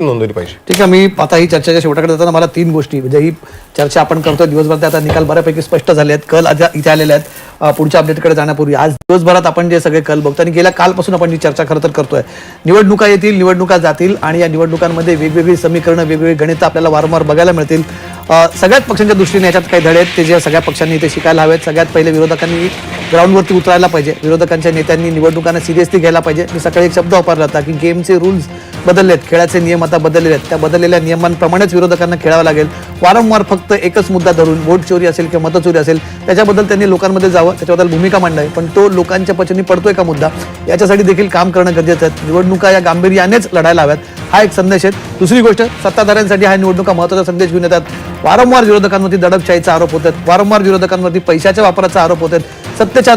नोंदवली पाहिजे. ठीक आहे. मी आता ही चर्चेच्या शेवटाकडे जाताना मला तीन गोष्टी म्हणजे ही चर्चा आपण करतोय दिवसभरात आता निकाल बऱ्यापैकी स्पष्ट झाले आहेत. कल इथे आलेले आहेत. पुढच्या अपडेटकडे जाण्यापूर्वी आज दिवसभरात आपण जे सगळे कल बघतो आणि गेल्या कालपासून आपण ही चर्चा खरं तर करतोय. निवडणुका येतील, निवडणुका जातील आणि या निवडणुकांमध्ये वेगवेगळी समीकरणं, वेगवेगळी गणितं आपल्याला वारंवार बघायला मिळतील. सगळ्याच पक्षांच्या दृष्टीने याच्यात काही धडे आहेत ते जे सगळ्या पक्षांनी इथे शिकायला हवेत. सगळ्यात पहिले विरोधकांनी ग्राउंडवरती उतरायला पाहिजे. विरोधकांच्या नेत्यांनी निवडणुकांना सिरियसली घ्यायला पाहिजे. मी सकाळी एक शब्द वापरला होता की गेमचे रूल्स बदललेत, खेळाचे नियम आता बदललेले आहेत. त्या बदललेल्या नियमांप्रमाणेच विरोधकांना खेळावं लागेल. वारंवार फक्त एकच मुद्दा धरून वोट चोरी असेल किंवा मतचोरी असेल त्याच्याबद्दल त्यांनी लोकांमध्ये जावं, त्याच्याबद्दल भूमिका मांडावी. पण तो लोकांच्या पचनी पडतोय का मुद्दा, याच्यासाठी देखील काम करणं गरजेचं आहे. निवडणुका या गांभीर्यानेच लढायला हव्यात, हा एक संदेश आहे. दुसरी गोष्ट, सत्ताधाऱ्यांसाठी हा निवडणुका महत्त्वाचा संदेश घेऊन येतात. वारंवार विरोधकांवरती दडपशाहीचा आरोप होतात, वारंवार विरोधकांवरती पैशाच्या वापराचा आरोप होतात, सत्तेच्या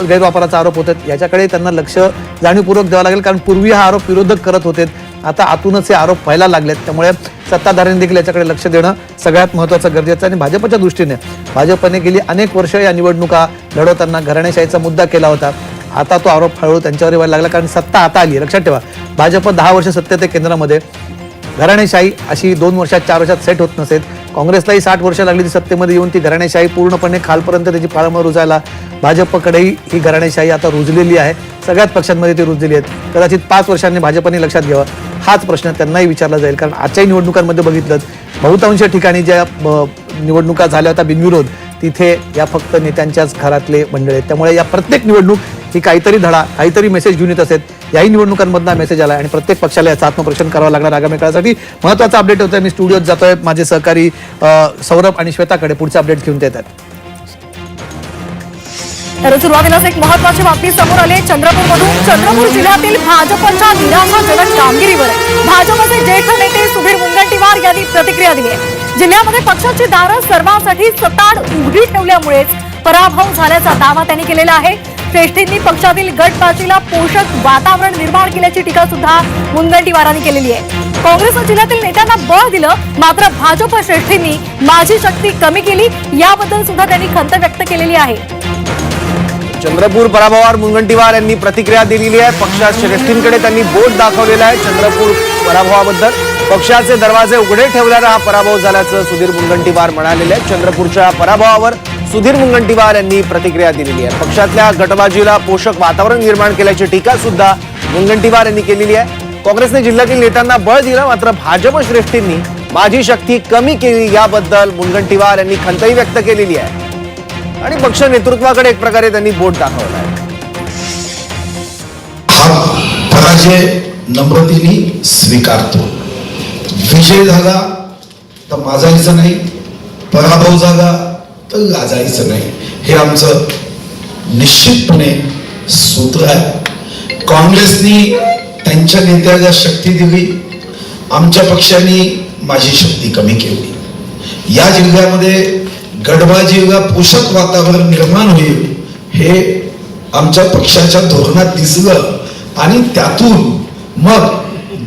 गैरवापराचा आरोप होतात. याच्याकडे त्यांना लक्ष जाणीवपूर्वक द्यावं लागेल. कारण पूर्वी हा आरोप विरोधक करत होते, आता आतूनच हे आरोप व्हायला लागलेत. त्यामुळे सत्ताधाऱ्यांनी देखील याच्याकडे लक्ष देणं सगळ्यात महत्त्वाचं गरजेचं आहे. आणि भाजपच्या दृष्टीने भाजपने गेली अनेक वर्ष या निवडणुका लढवताना घराणेशाहीचा मुद्दा केला होता. आता तो आरोप हळूहळू त्यांच्यावर व्हायला लागला. कारण सत्ता आता आली. लक्षात ठेवा, भाजप 10 वर्ष सत्तेत आहे केंद्रामध्ये. घराणेशाही अशी 2 वर्षात 4 वर्षात सेट होत नसेल. काँग्रेसलाही 60 वर्ष लागली ती सत्तेमध्ये येऊन ती घराणेशाही पूर्णपणे खालपर्यंत त्याची पाळंमुळं रुजायला. भाजपकडेही ही घराणेशाही आता रुजलेली आहे. सगळ्याच पक्षांमध्ये ती रुजलेली आहेत. कदाचित 5 वर्षांनी भाजपने लक्षात घ्यावा. हाच प्रश्न त्यांनाही विचारला जाईल. कारण आजच्याही निवडणुकांमध्ये बघितलं बहुतांश ठिकाणी ज्या निवडणुका झाल्या होत्या बिनविरोध, तिथे या फक्त नेत्यांच्याच घरातले मंडळ आहेत. त्यामुळे या प्रत्येक निवडणूक ही काहीतरी धडा, काहीतरी मेसेज घेऊन येत असेल. याही निवडणुकांमधला मेसेज आला आणि प्रत्येक पक्षाला याचं आत्मपरीक्षण करावं लागणार आगामी काळासाठी. महत्त्वाचा अपडेट होतोय. मी स्टुडिओत जातोय. माझे सहकारी सौरभ आणि श्वेताकडे पुढचे अपडेट घेऊन येतात. तर सुरुवातीलाच एक महत्त्वाची बातमी समोर आली. चंद्रपूर जिल्ह्यातील भाजपच्या निराशाजनक कामगिरीवर भाजपचे ज्येष्ठ नेते सुधीर मुनगंटीवार यांनी प्रतिक्रिया दिली आहे. जिल्ह्यामध्ये पक्षाची दारं सर्वांसाठी सताड उघडी ठेवल्यामुळेच पराभव झाल्याचा दावा त्यांनी केलेला आहे. श्रेष्ठींनी पक्षातील गटबाजीला पोषक वातावरण निर्माण केल्याची टीका सुद्धा मुनगंटीवारांनी केलेली आहे. काँग्रेसनं जिल्ह्यातील नेत्यांना बळ दिलं, मात्र भाजप श्रेष्ठींनी माझी शक्ती कमी केली, याबद्दल सुद्धा त्यांनी खंत व्यक्त केलेली आहे. चंद्रपूर पराभवावर मुनगंटीवार यांनी प्रतिक्रिया दिलेली आहे. पक्षात श्रेष्ठींकडे त्यांनी बोट दाखवलेलं आहे. चंद्रपूर पराभवाबद्दल पक्षाचे दरवाजे उघडे ठेवल्यानं हा पराभव झाल्याचं सुधीर मुनगंटीवार म्हणालेले आहेत. चंद्रपूरच्या पराभवावर सुधीर मुनगंटीवार यांनी प्रतिक्रिया दिलेली आहे. पक्षातल्या गटबाजीला पोषक वातावरण निर्माण केल्याची टीका सुद्धा मुनगंटीवार यांनी केलेली आहे. काँग्रेसने जिल्ह्यातील नेत्यांना बळ दिलं, मात्र भाजप श्रेष्ठींनी माझी शक्ती कमी केली, याबद्दल मुनगंटीवार यांनी खंतही व्यक्त केलेली आहे. आणि पक्ष नेतृत्वाकडे एक प्रकारे त्यांनी बोट दाखवलं आहे. हा पराजय नम्रतेने स्वीकारतो. विजय झाला तर माजायचं नाही, पराभव झाला तर लाजायचं नाही, हे आमचं निश्चितपणे सूत्र आहे. काँग्रेसनी त्यांच्या नेत्याला शक्ती दिली, आमच्या पक्षाने माझी शक्ती कमी केली. या जिल्ह्यामध्ये गटबाजीला पोषक वातावरण निर्माण होईल हे आमच्या पक्षाच्या धोरणात दिसलं आणि त्यातून मग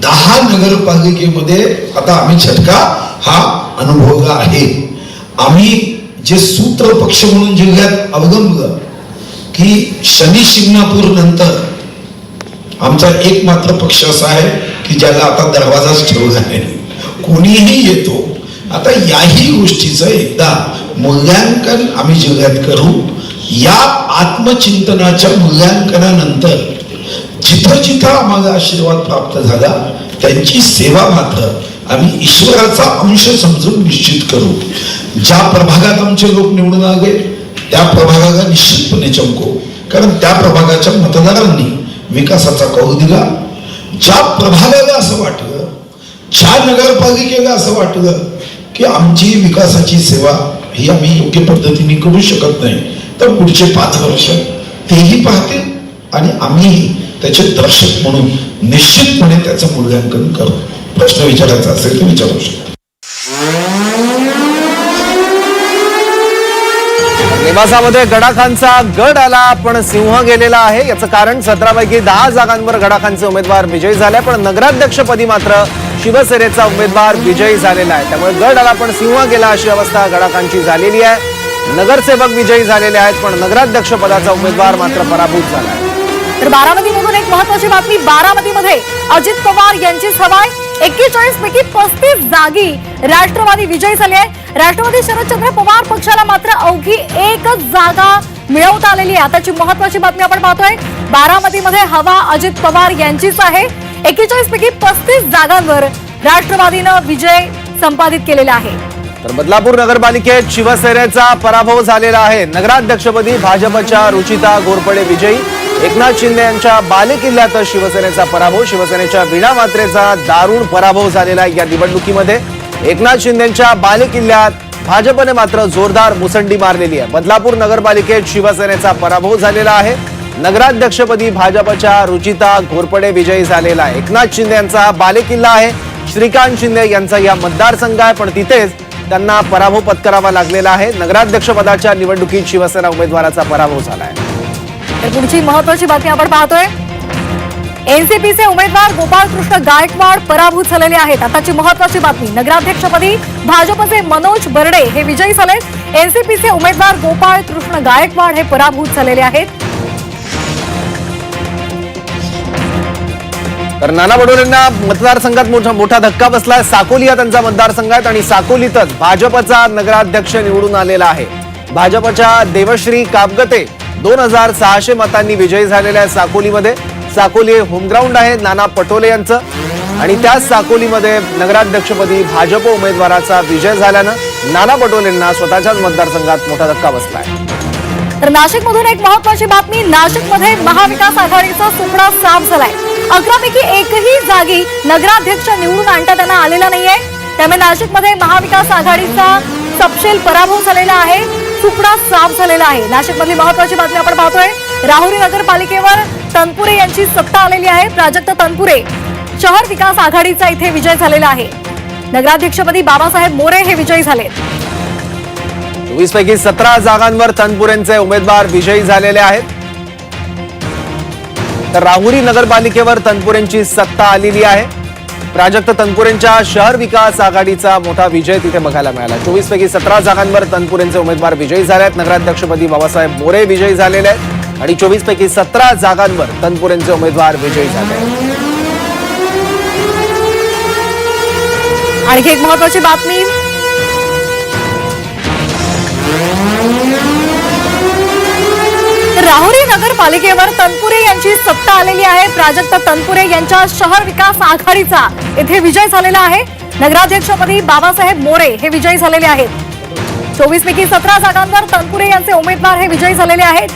10 नगरपालिकेमध्ये आता आम्ही झटका हा अनुभवला आहे. आम्ही जे सूत्र पक्ष म्हणून जिल्ह्यात अवलंबलं की शनी शिंगणापूर नंतर आमचा एकमात्र पक्ष असा आहे की ज्याला आता दरवाजाच ठेवला नाही, कोणीही येतो. आता याही गोष्टीचं एकदा मूल्यांकन आम्ही जिल्ह्यात करू. या आत्मचिंतनाच्या मूल्यांकनानंतर जिथं जिथं आम्हाला आशीर्वाद प्राप्त झाला त्यांची सेवा मात्र आम्ही ईश्वराचा अंश समजून निश्चित करू. ज्या प्रभागात आमचे लोक निवडून आले त्या प्रभागाला निश्चितपणे चमकू, कारण त्या प्रभागाच्या मतदारांनी विकासाचा कौल दिला. ज्या प्रभागाला असं वाटलं, ज्या नगरपालिकेला असं वाटलं की आमची विकासाची सेवा ही आम्ही योग्य पद्धतीने करू शकत नाही, तर पुढचे 5 वर्ष तेही पाहतील आणि आम्ही त्याचे दर्शक म्हणून निश्चितपणे त्याचं मूल्यांकन करू. प्रश्न विचारायचा असेल तर विचारू शकता. नेवासामध्ये गडाखांचा गड आला पण सिंह गेलेला आहे. याचं कारण 17 पैकी 10 जागांवर गडाखांचे उमेदवार विजयी झाले, पण नगराध्यक्षपदी मात्र शिवसेनेचा उमेदवार विजयी झालेला आहे. त्यामुळे गड आला पण सिंह गेला अशी अवस्था गडाखांची झालेली आहे. नगरसेवक विजयी झालेले आहेत, पण नगराध्यक्ष पदाचा उमेदवार मात्र पराभूत झाला आहे. तर बारामतीमधून एक महत्त्वाची बातमी. बारामतीमध्ये अजित पवार यांची सभा 41 पैकी 35 जागी राष्ट्रवादी विजयी झाली आहे. राष्ट्रवादी शरदचंद्र पवार पक्षाला मात्र अवघी एकच जागा मिळवता आलेली आहे. आताची महत्वाची बातमी आपण पाहतोय. बारामतीमध्ये हवा अजित पवार यांचीच आहे. 41 पैकी 35 जागांवर राष्ट्रवादीनं विजय संपादित केलेला आहे. तर बदलापूर नगरपालिकेत शिवसेनेचा पराभव झालेला आहे. नगराध्यक्षपदी भाजपच्या रुचिता घोरपडे विजयी. एकनाथ शिंदे यांच्या बालेकिल्ल्यात शिवसेनेचा पराभव. शिवसेनेच्या वीणा म्हात्रेचा दारुण पराभव झालेला या निवडणुकीमध्ये. एकनाथ शिंदेच्या बालेकिल्ल्यात भाजपने मात्र जोरदार मुसंडी मारलेली आहे. बदलापूर नगरपालिकेत शिवसेनेचा पराभव झालेला आहे. नगराध्यक्षपदी भाजपच्या रुचिता घोरपडे विजयी झालेला आहे. एकनाथ शिंदे यांचा बालेकिल्ला आहे. श्रीकांत शिंदे यांचा या मतदारसंघ आहे, पण तिथेच त्यांना पराभव पत्करावा लागलेला आहे. नगराध्यक्षपदाच्या निवडणुकीत शिवसेना उमेदवाराचा पराभव झाला आहे. तर पुढची महत्वाची बातमी आपण पाहतोय. एनसीपीचे उमेदवार गोपाळकृष्ण गायकवाड पराभूत झालेले आहेत. आताची महत्वाची बातमी. नगराध्यक्षपदी भाजपचे मनोज बर्डे हे विजयी झाले. एनसीपीचे उमेदवार गोपाळकृष्ण गायकवाड हे पराभूत झालेले आहेत. तर नाना पटोलेंना मतदारसंघात मोठा धक्का बसलाय. साकोली हा त्यांचा मतदारसंघ आहे आणि साकोलीतच भाजपचा नगराध्यक्ष निवडून आलेला आहे. भाजपच्या देवश्री कापगते 2600 मतांनी विजयी झालेल्या आहे. साकोलीमध्ये साकोली होमग्राऊंड आहे नाना पटोले यांचं आणि त्याच साकोलीमध्ये नगराध्यक्षपदी भाजप उमेदवाराचा विजय झाल्यानं नाना पटोलेंना स्वतःच्याच मतदारसंघात मोठा धक्का बसलाय. तर नाशिकमधून एक महत्वाची बातमी. नाशिकमध्ये महाविकास आघाडीचा सुपडा साफ झालाय. 11 पैकी एकही जागी नगराध्यक्ष निवडून आणता त्यांना आलेला नाहीये. त्यामुळे नाशिकमध्ये महाविकास आघाडीचा सपशेल पराभव झालेला आहे. सुपडा साफ झालेला आहे. नाशिकमधली महत्वाची बातमी आपण पाहतोय. राहुरी नगरपालिकेवर तनपुरे यांची सत्ता आलेली आहे. प्राजक्त तनपुरे शहर विकास आघाडीचा इथे विजय झालेला आहे. नगराध्यक्षपदी बाबासाहेब मोरे हे विजयी झाले. 24 पैकी 17 जागांवर तनपुरेंचे उमेदवार विजयी झालेले आहेत. तर राहुरी नगरपालिकेवर तनपुरेंची सत्ता आलेली आहे. प्राजक्त तनपुरेंच्या शहर विकास आघाडीचा मोठा विजय तिथे बघायला मिळाला. 24 पैकी 17 जागांवर तनपुरेंचे उमेदवार विजयी झाले आहेत. नगराध्यक्षपदी बाबासाहेब मोरे विजयी झालेले आहेत आणि 24 पैकी 17 जागांवर तनपुरेंचे उमेदवार विजयी झाले आहेत. आणखी एक महत्वाची बातमी. राहुरी नगरपालिकेवर तनपुरे यांची सत्ता आलेली आहे. प्राजक्त तनपुरे यांच्या शहर विकास आघाडीचा इथे विजय झालेला आहे. नगराध्यक्षपदी बाबासाहेब मोरे हे विजयी झालेले आहेत. 24 पैकी 17 जागांवर तनपुरे यांचे उमेदवार हे विजयी झालेले आहेत.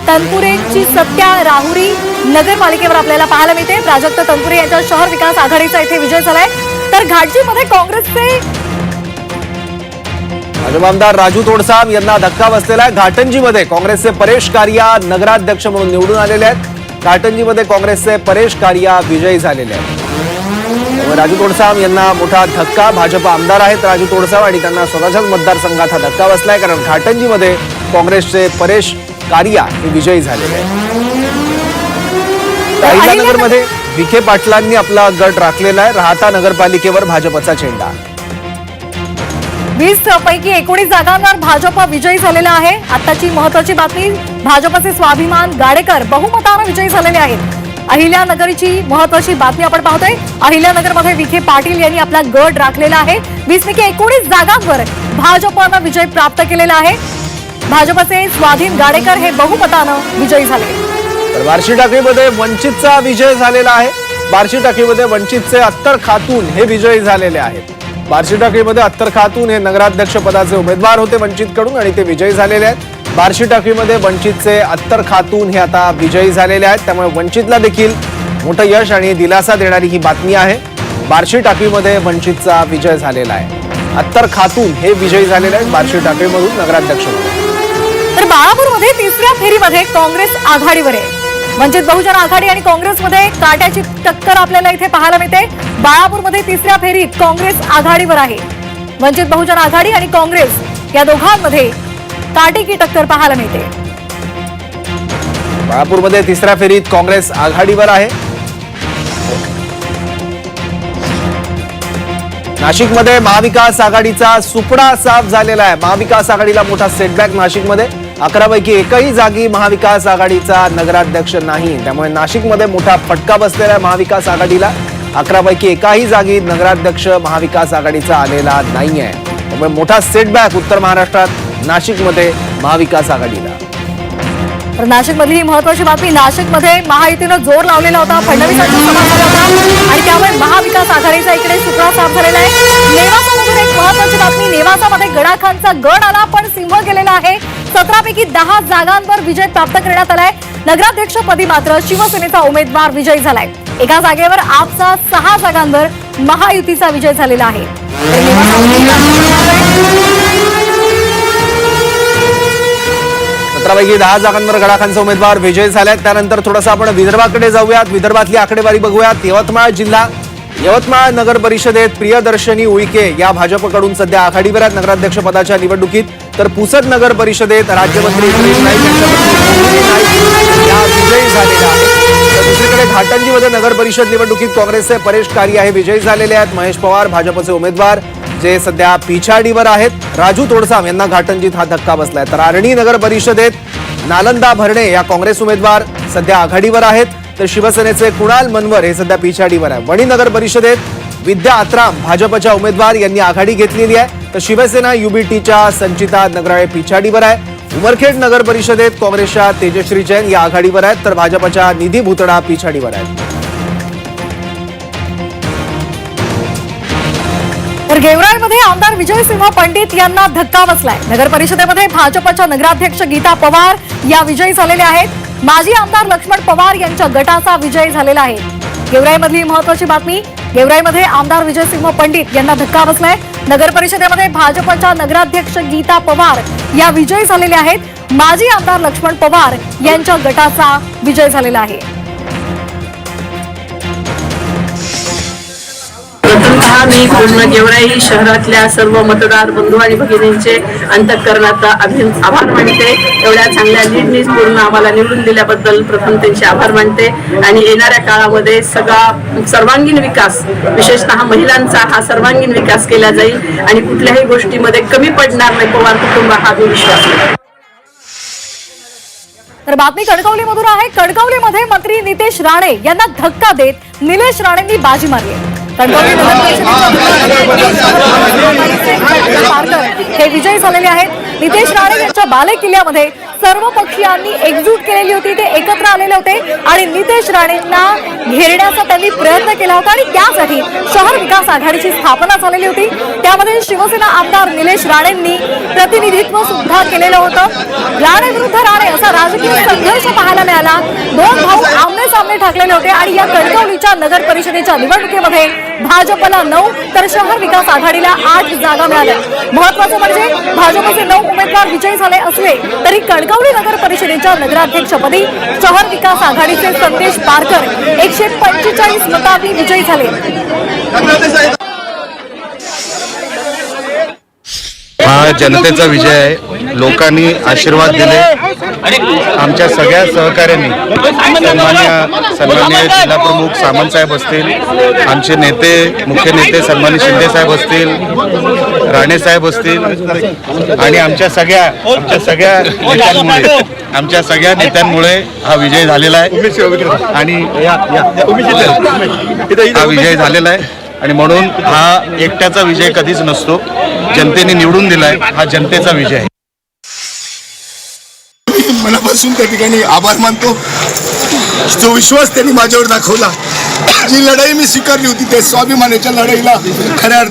तनपुरेंची सत्ता राहुरी नगरपालिकेवर आपल्याला पाहायला मिळते. प्राजक्त तनपुरे यांच्या शहर विकास आघाडीचा इथे विजय झालाय. तर घाटजीमध्ये काँग्रेसचे भाजप आमदार राजू तोडसाम यांना धक्का बसलेला आहे. घाटंजीमध्ये काँग्रेसचे परेश कारिया नगराध्यक्ष म्हणून निवडून आलेले आहेत. घाटंजीमध्ये काँग्रेसचे परेश कारिया विजयी झालेले आहेत. त्यामुळे राजू तोडसाम यांना मोठा धक्का. भाजप आमदार आहेत राजू तोडसाम आणि त्यांना स्वतःच्याच मतदारसंघात हा धक्का बसलाय, कारण घाटंजीमध्ये काँग्रेसचे परेश कारिया हे विजयी झालेले आहेत. अहिल्यानगरमध्ये विखे पाटलांनी आपला गट राखलेला आहे. राहाता नगरपालिकेवर भाजपचा झेंडा. 20 पैकी 19 जागांवर भाजप विजयी झालेला आहे. आताची महत्वाची बातमी. भाजपचे स्वाभिमान गाडेकर बहुमतानं विजयी झालेले आहेत. अहिल्यानगरची महत्वाची बातमी आपण पाहतोय. अहिल्यानगरमध्ये विखे पाटील यांनी आपला गट राखलेला आहे. 20 पैकी 19 जागांवर भाजपनं विजय प्राप्त केलेला आहे. भाजपचे स्वाधीन गाडेकर हे बहुमतानं विजयी झाले. तर बार्शी टाकळीमध्ये वंचितचा विजय झालेला आहे. बार्शी टाकळीमध्ये वंचितचे अत्तर खातून हे विजयी झालेले आहेत. बार्शी टाकळीमध्ये अत्तर खातून हे नगराध्यक्ष पदाचे उमेदवार होते वंचितकडून आणि ते विजयी झालेले आहेत. बार्शी टाकळीमध्ये वंचितचे अत्तर खातून हे आता विजयी झालेले आहेत. त्यामुळे वंचितला देखील मोठं यश आणि दिलासा देणारी ही बातमी आहे. बार्शी टाकळीमध्ये वंचितचा विजय झालेला आहे. अत्तर खातून हे विजयी झालेले आहेत बार्शी टाकळीमधून नगराध्यक्ष म्हणून. तर बाळापूरमध्ये तिसऱ्या फेरीमध्ये काँग्रेस आघाडीवर आहे. वंचित बहुजन आघाडी आणि काँग्रेसमध्ये काट्याची टक्कर आपल्याला इथे पाहायला मिळते. बाळापूरमध्ये तिसऱ्या फेरीत काँग्रेस आघाडीवर आहे. वंचित बहुजन आघाडी आणि काँग्रेस या दोघांमध्ये काटेकी टक्कर पाहायला मिळते. बाळापूरमध्ये तिसऱ्या फेरीत काँग्रेस आघाडीवर आहे. नाशिकमध्ये महाविकास आघाडीचा सुपडा साफ झालेला आहे. महाविकास आघाडीला मोठा सेटबॅक नाशिकमध्ये. 11 पैकी एकही जागी महाविकास आघाडीचा नगराध्यक्ष नाही. त्यामुळे नाशिकमध्ये मोठा फटका बसलेला आहे महाविकास आघाडीला 11 पैकी एकाही जागी नगराध्यक्ष महाविकास आघाडीचा आलेला नाहीये. त्यामुळे मोठा सेटबॅक उत्तर महाराष्ट्रात नाशिकमध्ये महाविकास आघाडीला. तर नाशिकमधली ही महत्वाची बातमी. नाशिकमध्ये महायुतीनं जोर लावलेला होता. फडणवीसांचा सभा झाला होता आणि त्यामुळे महाविकास आघाडीचा इकडे सुपडा साफ झालेला आहे. नेवासामधून एक महत्वाची बातमी. नेवासामध्ये गडाखांचा गड आला पण सिंह गेलेला आहे. 17 पैकी 10 जागांवर विजय प्राप्त करण्यात आलाय. नगराध्यक्षपदी मात्र शिवसेनेचा उमेदवार विजयी झालाय. एका जागेवर आपचा 6 जागांवर महायुतीचा विजय झालेला आहे. तर नेवासामध्ये 17 पैकी 10 जागांवर गडाखांचा उमेदवार विजय झाल्यात. त्यानंतर थोडंसं आपण विदर्भाकडे जाऊयात. विदर्भातली आकडेवारी बघूयात. यवतमाळ जिल्हा, यवतमाळ नगर परिषदेत प्रियदर्शनी उईके या भाजपकडून सध्या आघाडीवर आहेत नगराध्यक्ष पदाच्या निवडणुकीत. तर पुसद नगर परिषदेत राज्यमंत्री सुरेश नाईक यांच्या पत्नी मोहिनी नाईक या विजयी झालेल्या आहेत. तर दुसरीकडे घाटंजीमध्ये नगर परिषद निवडणुकीत काँग्रेसचे परेश कारिया हे विजयी झालेले आहेत. महेश पवार भाजपचे उमेदवार जे सध्या पिछाडीवर आहेत. राजू तोडसाम यांना घाटंजीत हा धक्का बसलाय. तर आर्णी नगर परिषदेत नालंदा भरणे या काँग्रेस उमेदवार सध्या आघाडीवर आहेत. तर शिवसेनेचे कुणाल मनवर हे सध्या पिछाडीवर आहे. वणी नगर परिषदेत विद्या आत्राम भाजपच्या उमेदवार यांनी आघाडी घेतलेली आहे. तर शिवसेना युबीटीच्या संचिता नगराळे पिछाडीवर आहे. उमरखेड नगर परिषदेत काँग्रेसच्या तेजश्री जैन या आघाडीवर आहेत. तर भाजपच्या निधी भुतडा पिछाडीवर आहेत. तर गेवराईमध्ये आमदार विजयसिंह पंडित यांना धक्का बसलाय. नगर परिषदेमध्ये भाजपच्या नगराध्यक्ष गीता पवार या विजयी झालेल्या आहेत. माजी आमदार लक्ष्मण पवार यांच्या गटाचा विजय झालेला आहे. गेवराईमधली महत्वाची बातमी. गेवराईमध्ये आमदार विजयसिंह पंडित यांना धक्का बसलाय. नगर परिषदेमध्ये भाजपच्या नगराध्यक्ष गीता पवार या विजयी झालेल्या आहेत. माजी आमदार लक्ष्मण पवार यांच्या गटाचा विजय झालेला आहे. प्रथमतः मी पूर्ण गेवराई शहरातल्या सर्व मतदार बंधू आणि भगिनींचे अंतःकरणाचा आभार मानते. एवढ्या चांगल्या लीडनीच पूर्ण आम्हाला निवडून दिल्याबद्दल प्रथम त्यांचे आभार मानते. आणि येणाऱ्या काळामध्ये सर्वांगीण विकास, विशेषतः महिलांचा हा सर्वांगीण विकास केला जाईल आणि कुठल्याही गोष्टीमध्ये कमी पडणार नाही पवार कुटुंब हा विश्वास आहे. तर बातमी कणकवलीमधून आहे. कणकवलीमध्ये मंत्री नितेश राणे यांना धक्का देत निलेश राणेंनी बाजी मारली. कणकवली हे विजयी झालेले आहेत. नितेश राणे यांच्या बालेकिल्ल्यामध्ये सर्व पक्षीयांनी एकजूट केलेली होती. ते एकत्र आलेले होते आणि नितेश राणेंना घेरण्याचा त्यांनी प्रयत्न केला होता आणि त्यासाठी शहर विकास आघाडीची स्थापना झालेली होती. त्यामध्ये शिवसेना आमदार निलेश राणेंनी प्रतिनिधित्व सुद्धा केलेलं होतं. राणे विरुद्ध राणे असा राजकीय संघर्ष पाहायला मिळाला. 2 भाऊ आमने सामने ठाकलेले होते आणि या कणकवलीच्या नगर परिषदेच्या निवडणुकीमध्ये भाजपला 9 तर शहर विकास आघाडीला 8 जागा मिळाल्या. महत्वाचं म्हणजे भाजपचे 9 उमेदवार विजयी झाले असले तरी कणकवली नगर परिषदेच्या नगराध्यक्षपदी शहर विकास आघाडीचे संदेश पारकर 145 मतांनी विजयी झाले. हा जनतेचा विजय आहे. लोकांनी आशीर्वाद दिले. आमच्या सगळ्या सहकार्यांनी सन्माननीय जिल्हा प्रमुख सामंत साहेब असतील, आमचे नेते मुख्य नेते सन्माननीय शिंदे साहेब असतील, राणे साहेब असतील आणि आमच्या सगळ्या नेत्यांमुळे हा विजय झालेला आहे. आणि हा विजय झालेला आहे आणि म्हणून हा एकट्याचा विजय कधीच नसतो. जनतेने निवडून दिलाय, हा जनतेचा विजय आहे. मनापासून त्या ठिकाणी आभार मानतो. जो विश्वास त्यांनी माझ्यावर दाखवला, जी लढाई मी स्वीकारली होती त्या स्वाभिमानाच्या लढाईला खऱ्या अर्थाने